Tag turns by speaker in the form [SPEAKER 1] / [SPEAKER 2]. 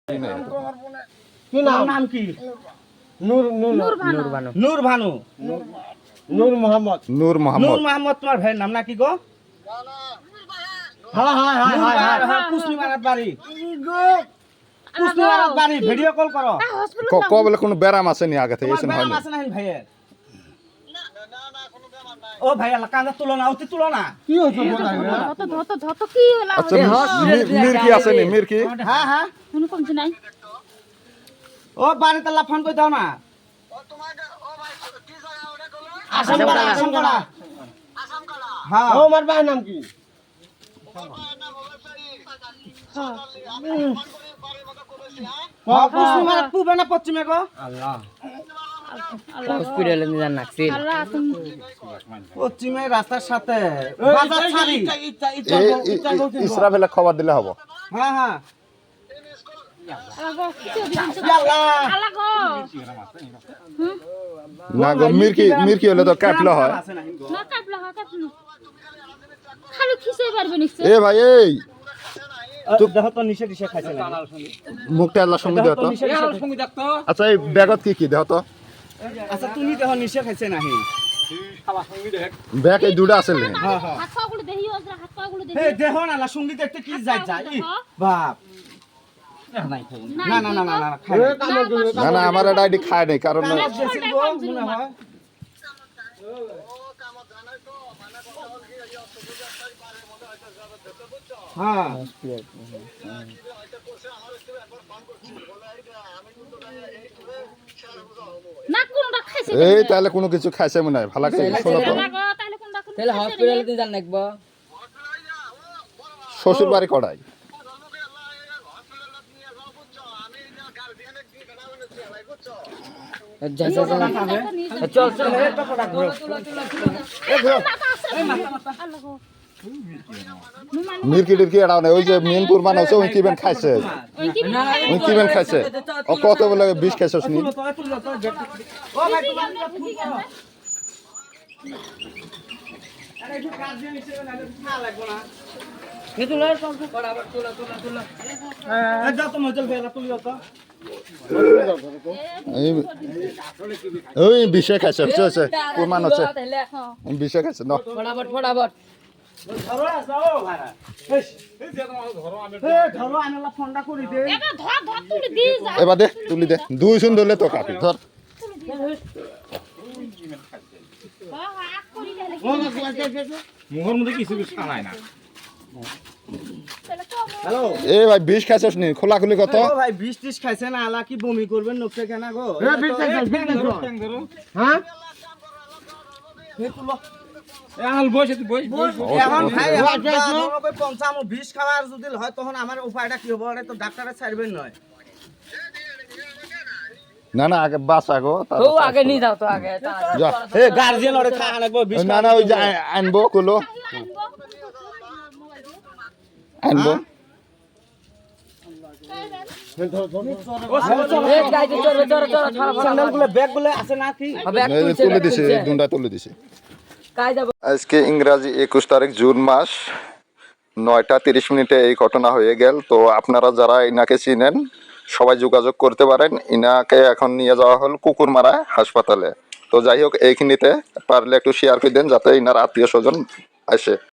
[SPEAKER 1] কি নাম কি? নূর ভানু। নূর ভানু। নূর মোহাম্মদ।
[SPEAKER 2] নূর
[SPEAKER 1] নূর মোহাম্মদ তোমার ভাইয়ের নাম নাকি গো? হ্যাঁ কুসনি মারাত বাড়ি। কুসনি মারাত বাড়ি ভিডিও কল করো।
[SPEAKER 2] বলে কোনো ব্যারাম আছে নি আগে থেকে এসে
[SPEAKER 1] ব্যারাম আছে না ভাইয়ের? ও ভাই আল্লাহ কাঁদা তুলো না অতি তুলো না। কি হচ্ছে
[SPEAKER 3] ধত কি হলো?
[SPEAKER 2] আচ্ছা মির্কি আছে নি মির্কি?
[SPEAKER 1] হ্যাঁ
[SPEAKER 3] কোনো কমছে নাই।
[SPEAKER 1] ও বাড়িতে আল্লাহ ফোন করে দাও না। ও তোমাকে ও ভাই কি জায়গা ওটা কলো? আসামকালা। হ্যাঁ ও আমার ভাইয়ের নাম কি? কুসনি মারাত পূবে না পশ্চিমে গো?
[SPEAKER 4] হসপিটালে নিয়ে নাকছিল
[SPEAKER 1] পশ্চিমে রাস্তার সাথে বাজার ছাড়ি
[SPEAKER 2] ইসরাফেলে খবর দিলে হবে।
[SPEAKER 1] হ্যাঁ
[SPEAKER 2] না গো মির্কি হলে তো কাটলো হয়।
[SPEAKER 3] না কাটলো খালি খিসে পারবে নিশ্চয়।
[SPEAKER 2] এ ভাই এই
[SPEAKER 1] দেখো তো নিষেধ খাইছে না
[SPEAKER 2] মুখটা আল্লাহ সঙ্গে দেহ তো। আচ্ছা এই ব্যাগত কি দেহ তো?
[SPEAKER 1] আচ্ছা তুমি দেখো নিষেধ খাইছে নাহি
[SPEAKER 2] ব্যাগ এই দুটো আছে লে।
[SPEAKER 3] হাত পাগুলো দেহি ওজরা হাত পাগুলো দেহি।
[SPEAKER 1] হে দেখো না লা সঙ্গীত দেখতে কি যায় বাপ না খাই
[SPEAKER 2] না আমার এটা আইডি খায় নাই কারণ
[SPEAKER 1] মনে হয় হ্যাঁ
[SPEAKER 3] না কোনটা খাইছে?
[SPEAKER 2] এই তাহলে কোনো কিছু খাইছে মনে হয় ভালো করে শোনো তো।
[SPEAKER 3] তাহলে কোনটা
[SPEAKER 4] তাহলে হসপিটালে নিয়ে যান নাকবো।
[SPEAKER 2] শ্বশুর বাড়ি কড়াই
[SPEAKER 4] চল চল
[SPEAKER 2] মির্কি টির্কি এড়াও না ওই যে মিনপুর মানুষ ওই কিবেন খাইছে ওই কিবেন খাইছে ও কত বলে বিষ খাইছস নি
[SPEAKER 1] ও ভাই আরে একটু কাজ দিয়ে নিচে না না লাগবে না এই যা তো মজল ফেলা তুলি তো
[SPEAKER 2] ওই বিষে খাইছে হচ্ছে প্রমাণ হচ্ছে বিষে খাইছে ন
[SPEAKER 4] ফটাফট
[SPEAKER 1] ধরো যাও ভাড়া ধরো আনালা ফোনটা করে দে
[SPEAKER 3] এটা ধর তুলি দি যা।
[SPEAKER 2] এবার দে তুলি দে দুই শুন ধরলে তো কাপি ধর
[SPEAKER 3] আক করি গেলে
[SPEAKER 1] মুখের মধ্যে কিছু খানায় না হ্যালো
[SPEAKER 2] এ ভাই বিষ খাইছস নি খোলাখুলি কত
[SPEAKER 1] ও ভাই 20 30 খাইছে না আলা কি বমি করবেন নকতে কেন গো হ্যাঁ এখন বসে তুই বস এখন খাই এখন পঞ্চাম 20 খাওয়ার যদি হয় তখন আমার উপায়টা কি হবে তো ডাক্তারে ছাড়বেন নয়
[SPEAKER 2] না না আগে বাস আগো
[SPEAKER 4] ও আগে নিয়ে যাও তো আগে
[SPEAKER 2] যা
[SPEAKER 1] এ গার্জিয়ান ওরে খাওয়া লাগবে 20
[SPEAKER 2] না না ওই যে আনবো কুলো আনবো তুলে দিছে দুটা তুলে দিছে আজকে ইংরাজি 21 তারিখ জুন মাস 9টা 30 মিনিটে এই ঘটনা হয়ে গেল তো আপনারা যারা ইনাকে চিনেন সবাই যোগাযোগ করতে পারেন ইনাকে এখন নিয়ে যাওয়া হল কুকুরমারা হাসপাতালে তো যাই হোক এইখানিতে পারলে একটু শেয়ার করে দেন যাতে ইনার আত্মীয় স্বজন আসে।